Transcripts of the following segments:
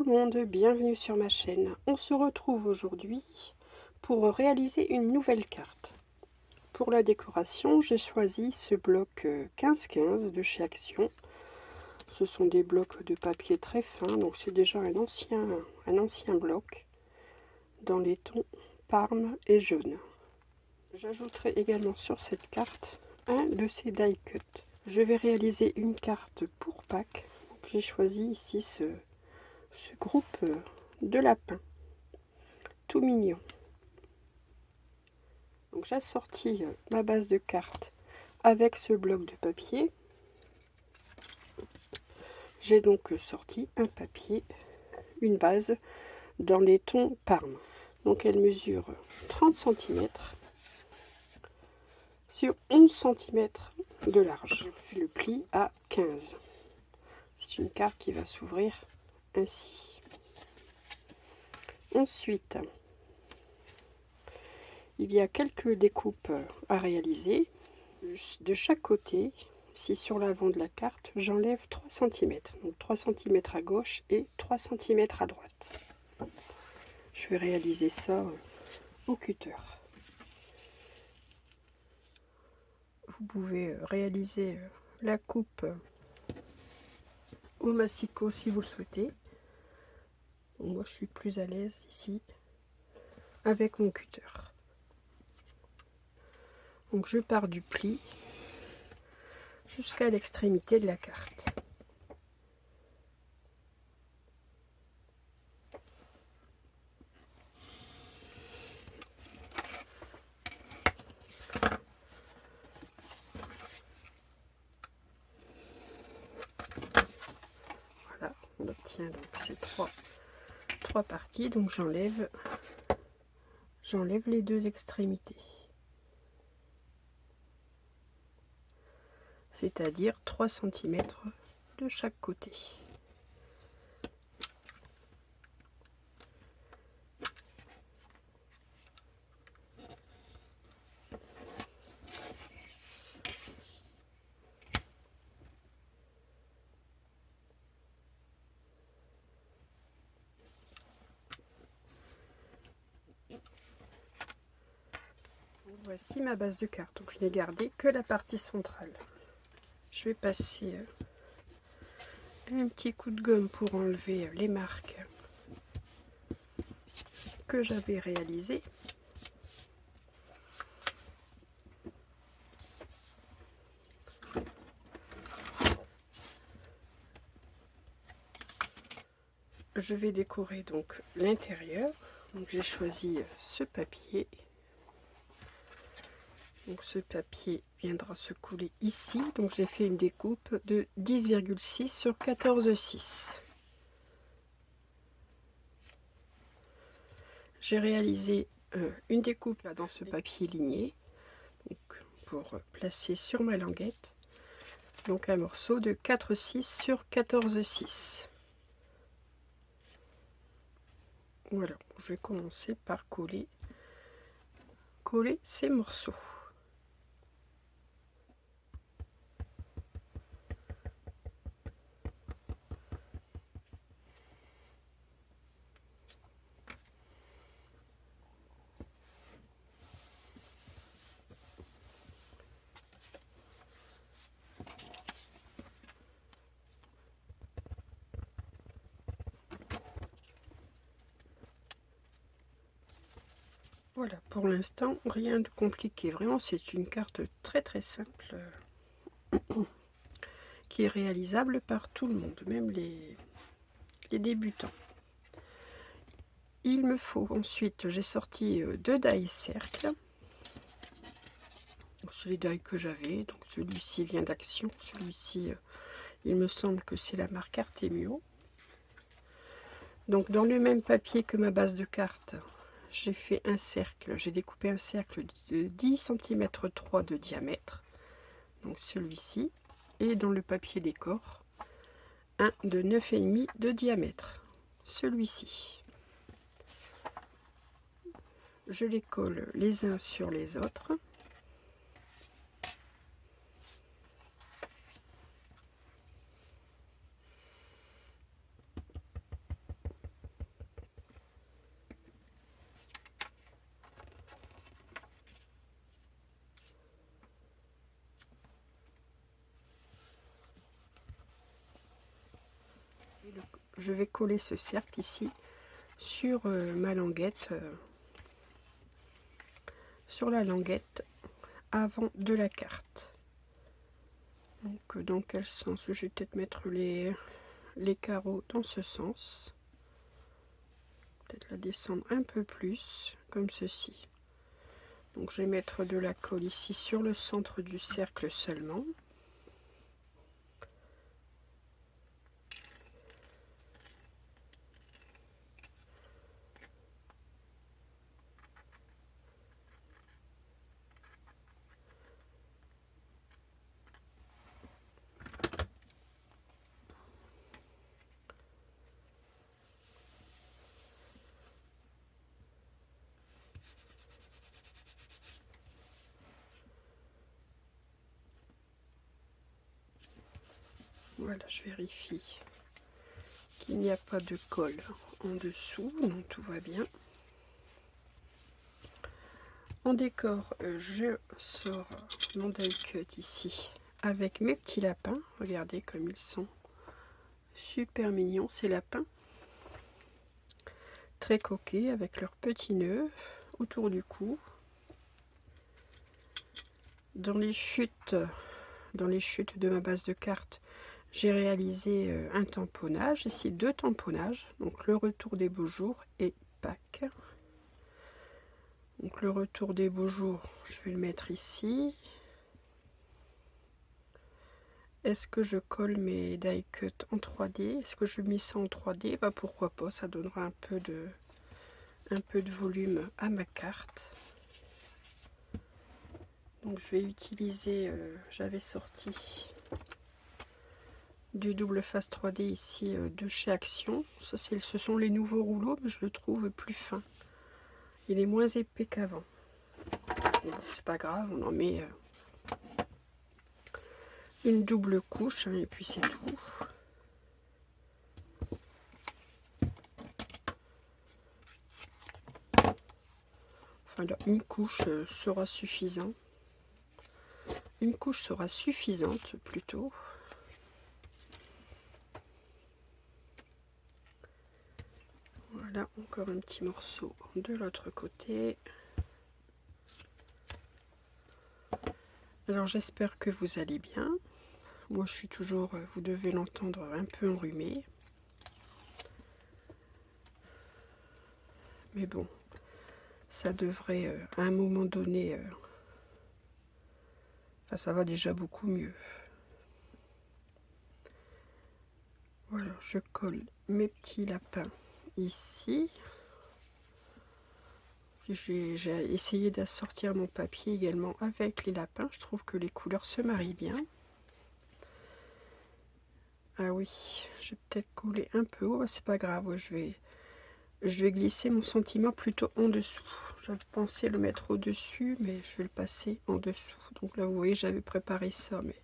le monde, bienvenue sur ma chaîne. On se retrouve aujourd'hui pour réaliser une nouvelle carte. Pour la décoration, j'ai choisi ce bloc 15-15 de chez Action. Ce sont des blocs de papier très fin, donc c'est déjà un ancien bloc dans les tons parme et jaune. J'ajouterai également sur cette carte un de ces die cut. Je vais réaliser une carte pour Pâques. J'ai choisi ici ce groupe de lapins tout mignon. Donc j'ai sorti ma base de cartes avec ce bloc de papier. J'ai donc sorti un papier, une base dans les tons parme. Donc elle mesure 30 cm sur 11 cm de large. Je fais le pli à 15. C'est une carte qui va s'ouvrir ainsi. Ensuite, il y a quelques découpes à réaliser. De chaque côté, ici sur l'avant de la carte, j'enlève 3 cm. Donc 3 cm à gauche et 3 cm à droite. Je vais réaliser ça au cutter. Vous pouvez réaliser la coupe au massicot si vous le souhaitez. Moi, je suis plus à l'aise ici avec mon cutter. Donc je pars du pli jusqu'à l'extrémité de la carte. Voilà, on obtient donc ces trois parties. Donc j'enlève les deux extrémités, c'est-à-dire 3 cm de chaque côté. Voici ma base de carte. Donc je n'ai gardé que la partie centrale. Je vais passer un petit coup de gomme pour enlever les marques que j'avais réalisées. Je vais décorer donc l'intérieur. Donc j'ai choisi ce papier. Donc ce papier viendra se couler ici. Donc j'ai fait une découpe de 10,6 sur 14,6. J'ai réalisé une découpe là dans ce papier ligné, donc, pour placer sur ma languette. Donc un morceau de 4,6 sur 14,6. Voilà, je vais commencer par coller ces morceaux. Voilà, pour l'instant, rien de compliqué. Vraiment, c'est une carte très très simple qui est réalisable par tout le monde, même les débutants. Il me faut ensuite, j'ai sorti deux die cercles. C'est les die que j'avais, donc celui-ci vient d'Action, celui-ci, il me semble que c'est la marque Artemio. Donc dans le même papier que ma base de carte, j'ai fait un cercle, j'ai découpé un cercle de 10 cm 3 de diamètre, donc celui-ci, et dans le papier décor, un de 9,5 de diamètre, celui-ci. Je les colle les uns sur les autres. je vais coller ce cercle ici sur ma languette, sur la languette avant de la carte. Donc dans quel sens? Je vais peut-être mettre les carreaux dans ce sens. Peut-être la descendre un peu plus, comme ceci. Donc je vais mettre de la colle ici sur le centre du cercle seulement. Voilà, je vérifie qu'il n'y a pas de colle en dessous, donc tout va bien. En décor, je sors mon die cut ici avec mes petits lapins. Regardez comme ils sont super mignons ces lapins. Très coquets avec leurs petits nœuds autour du cou. Dans les chutes de ma base de cartes, j'ai réalisé un tamponnage, ici 2 tamponnages, donc le retour des beaux jours et Pâques. Donc le retour des beaux jours, je vais le mettre ici. Est-ce que je colle mes die cut en 3D? Est-ce que je mets ça en 3D? Bah pourquoi pas, ça donnera un peu de volume à ma carte. Donc je vais utiliser, j'avais sorti du double face 3D ici de chez Action. Ça, ce sont les nouveaux rouleaux, mais je le trouve plus fin. Il est moins épais qu'avant. Bon, c'est pas grave, on en met une double couche, hein, et puis c'est tout. Enfin là, une couche sera suffisant. Une couche sera suffisante plutôt. Voilà, encore un petit morceau de l'autre côté. Alors j'espère que vous allez bien. Moi je suis toujours, vous devez l'entendre, un peu enrhumée. Mais bon, ça devrait à un moment donné, enfin ça va déjà beaucoup mieux. Voilà, je colle mes petits lapins ici. J'ai essayé d'assortir mon papier également avec les lapins. Je trouve que les couleurs se marient bien. Ah oui, j'ai peut-être collé un peu haut. C'est pas grave, je vais glisser mon sentiment plutôt en dessous. J'avais pensé le mettre au-dessus, mais je vais le passer en dessous. Donc là, vous voyez, j'avais préparé ça, mais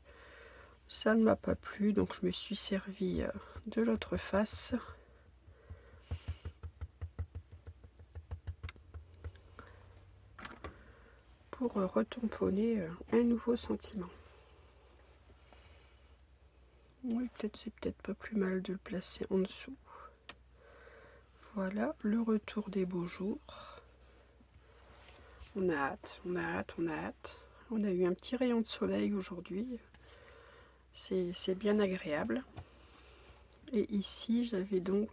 ça ne m'a pas plu. Donc je me suis servi de l'autre face. Pour retamponner un nouveau sentiment. Oui, c'est peut-être pas plus mal de le placer en dessous. Voilà, le retour des beaux jours. On a hâte, on a hâte, on a hâte. On a eu un petit rayon de soleil aujourd'hui. C'est bien agréable. Et ici, j'avais donc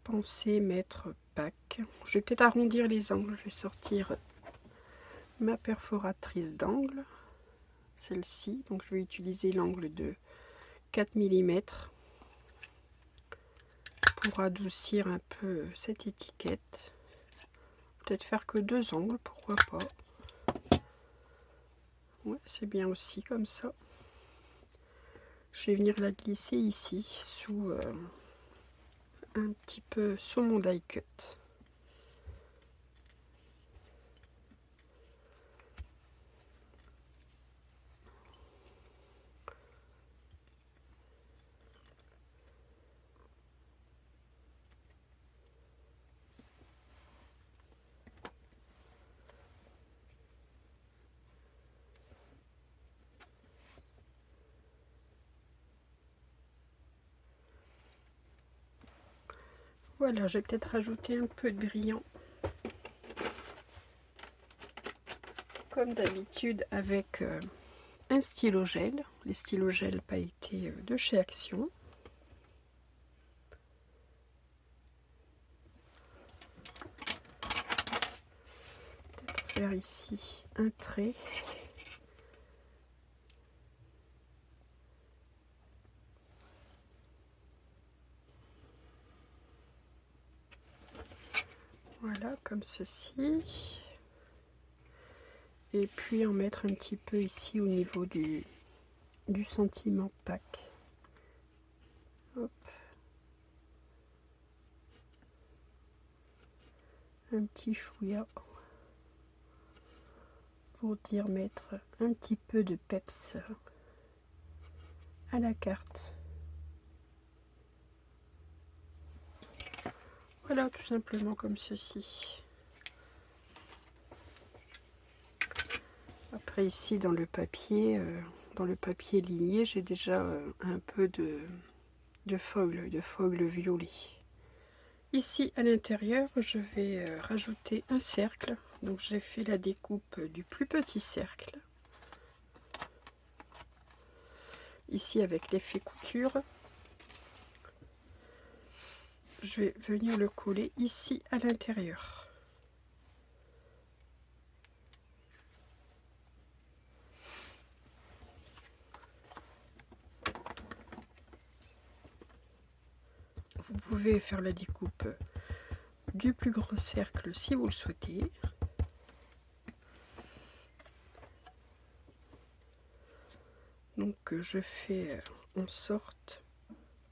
pensé mettre Pâques. Je vais peut-être arrondir les angles. Je vais sortir ma perforatrice d'angle. Celle-ci. Donc je vais utiliser l'angle de 4 mm pour adoucir un peu cette étiquette. Peut-être faire que 2 angles, pourquoi pas. Ouais, c'est bien aussi comme ça. Je vais venir la glisser ici sous un petit peu sous mon die cut. Voilà, j'ai peut-être rajouté un peu de brillant. Comme d'habitude avec un stylo gel, les stylos gel pailletés de chez Action. Peut-être faire ici un trait. Voilà, comme ceci. Et puis en mettre un petit peu ici au niveau du sentiment Pâques. Hop. Un petit chouïa pour dire mettre un petit peu de peps à la carte. Voilà, tout simplement comme ceci. Après ici dans le papier ligné, j'ai déjà un peu de foil violet. Ici à l'intérieur, je vais rajouter un cercle. Donc j'ai fait la découpe du plus petit cercle. Ici avec l'effet couture. Je vais venir le coller ici à l'intérieur. Vous pouvez faire la découpe du plus grand cercle si vous le souhaitez. Donc je fais en sorte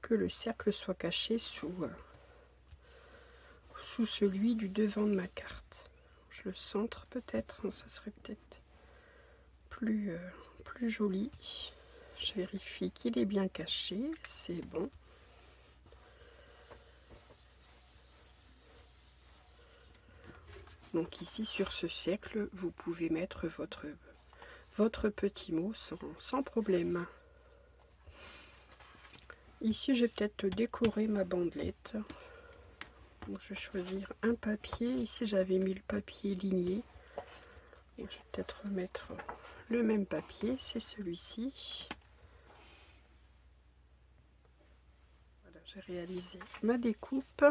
que le cercle soit caché sous celui du devant de ma carte. Je le centre peut-être, ça serait peut-être plus joli. Je vérifie qu'il est bien caché, c'est bon. Donc ici sur ce cercle, vous pouvez mettre votre petit mot sans problème. Ici, je vais peut-être décorer ma bandelette. Donc, je vais choisir un papier. Ici, j'avais mis le papier ligné. Donc, je vais peut-être remettre le même papier. C'est celui-ci. Voilà, j'ai réalisé ma découpe.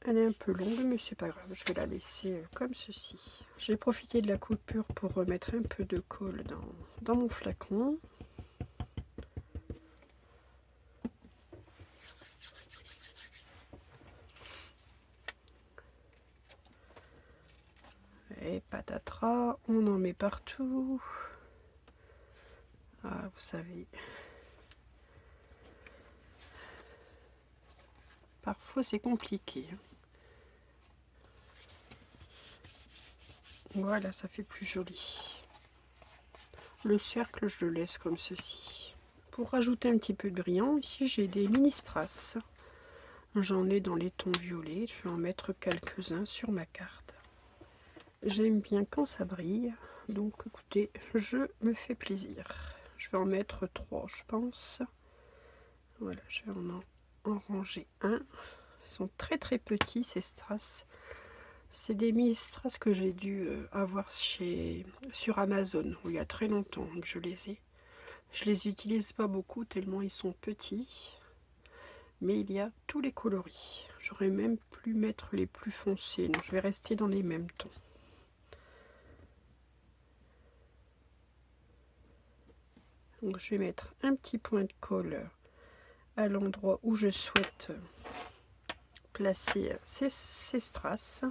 Elle est un peu longue, mais c'est pas grave. Je vais la laisser comme ceci. J'ai profité de la coupure pour remettre un peu de colle dans mon flacon. Et patatras, on en met partout. Ah, vous savez, parfois c'est compliqué. Voilà, ça fait plus joli. Le cercle, je le laisse comme ceci. Pour rajouter un petit peu de brillant, ici j'ai des mini strass. J'en ai dans les tons violets. Je vais en mettre quelques-uns sur ma carte. J'aime bien quand ça brille. Donc écoutez, je me fais plaisir. Je vais en mettre 3, je pense. Voilà, je vais en ranger un. Ils sont très très petits ces strass. C'est des mini strass que j'ai dû avoir sur Amazon, où il y a très longtemps que je les ai. Je les utilise pas beaucoup tellement ils sont petits. Mais il y a tous les coloris. J'aurais même pu mettre les plus foncés. Donc je vais rester dans les mêmes tons. Donc je vais mettre un petit point de colle à l'endroit où je souhaite placer ces strass.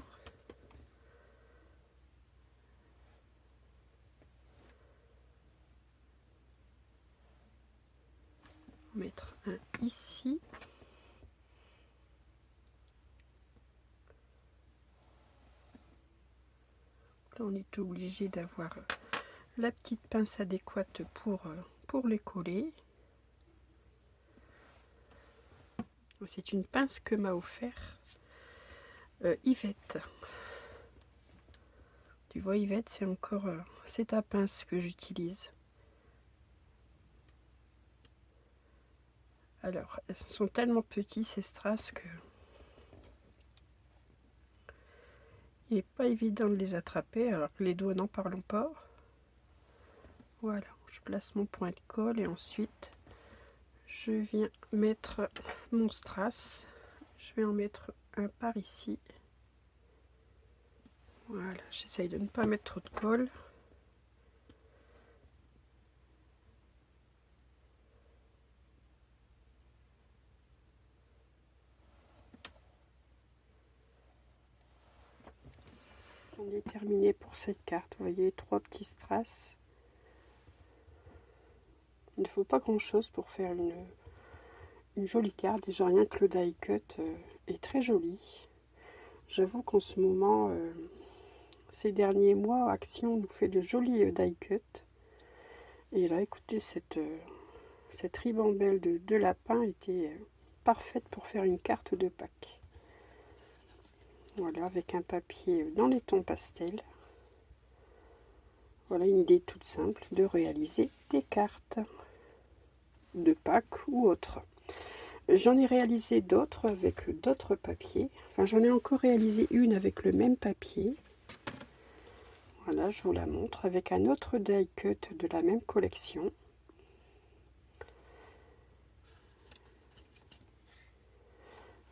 Mettre un ici. Là, on est obligé d'avoir la petite pince adéquate pour les coller. C'est une pince que m'a offert Yvette. Tu vois, Yvette, c'est encore c'est ta pince que j'utilise. Alors, elles sont tellement petits ces strass que il n'est pas évident de les attraper, alors que les doigts n'en parlons pas. Voilà, je place mon point de colle et ensuite je viens mettre mon strass. Je vais en mettre un par ici. Voilà, j'essaye de ne pas mettre trop de colle. On est terminé pour cette carte. Vous voyez, 3 petits strass. Il ne faut pas grand chose pour faire une jolie carte. Déjà rien que le die cut est très joli. J'avoue qu'en ce moment, ces derniers mois, Action nous fait de jolis die cut. Et là, écoutez, cette ribambelle de lapin était parfaite pour faire une carte de Pâques. Voilà, avec un papier dans les tons pastels. Voilà une idée toute simple de réaliser des cartes de Pâques ou autres. J'en ai réalisé d'autres avec d'autres papiers. Enfin, j'en ai encore réalisé une avec le même papier. Voilà, je vous la montre avec un autre die cut de la même collection.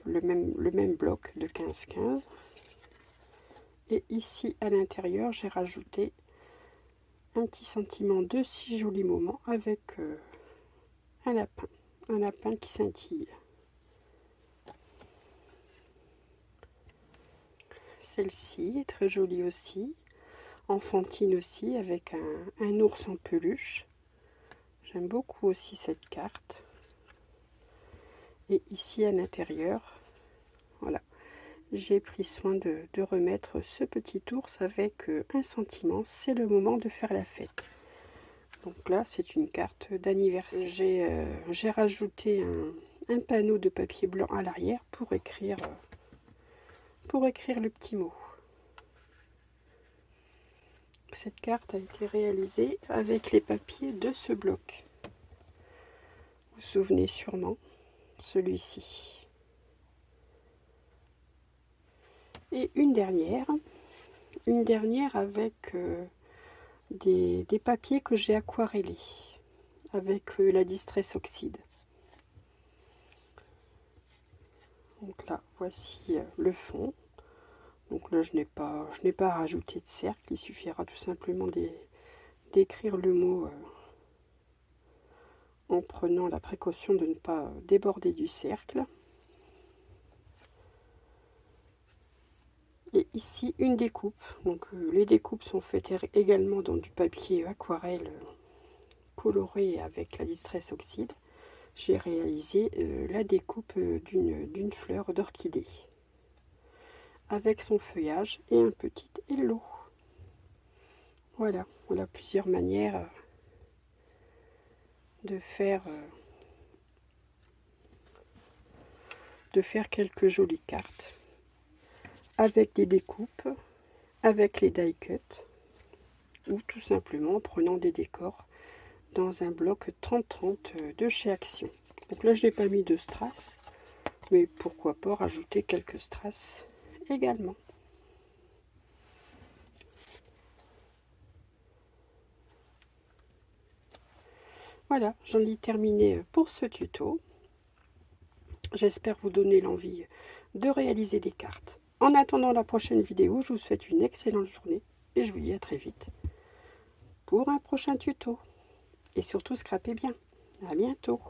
Le même bloc de 15-15. Et ici à l'intérieur, j'ai rajouté un petit sentiment de si joli moment avec un lapin qui scintille. Celle-ci est très jolie aussi, enfantine aussi, avec un ours en peluche. J'aime beaucoup aussi cette carte. Et ici à l'intérieur, voilà, j'ai pris soin de remettre ce petit ours avec un sentiment, c'est le moment de faire la fête. Donc là, c'est une carte d'anniversaire. J'ai rajouté un panneau de papier blanc à l'arrière pour écrire le petit mot. Cette carte a été réalisée avec les papiers de ce bloc. Vous vous souvenez sûrement, celui-ci. Et une dernière avec des papiers que j'ai aquarellés avec la Distress Oxide. Donc là, voici le fond. Donc là, je n'ai pas rajouté de cercle, il suffira tout simplement d'écrire le mot en prenant la précaution de ne pas déborder du cercle. Et ici, une découpe. Donc les découpes sont faites également dans du papier aquarelle coloré avec la Distress Oxide. J'ai réalisé la découpe d'une fleur d'orchidée avec son feuillage et un petit hello. Voilà, plusieurs manières de faire quelques jolies cartes avec des découpes, avec les die cut ou tout simplement en prenant des décors dans un bloc 30-30 de chez Action. Donc là, je n'ai pas mis de strass, mais pourquoi pas rajouter quelques strass également. Voilà, j'en ai terminé pour ce tuto. J'espère vous donner l'envie de réaliser des cartes. En attendant la prochaine vidéo, je vous souhaite une excellente journée et je vous dis à très vite pour un prochain tuto. Et surtout, scrapez bien. À bientôt.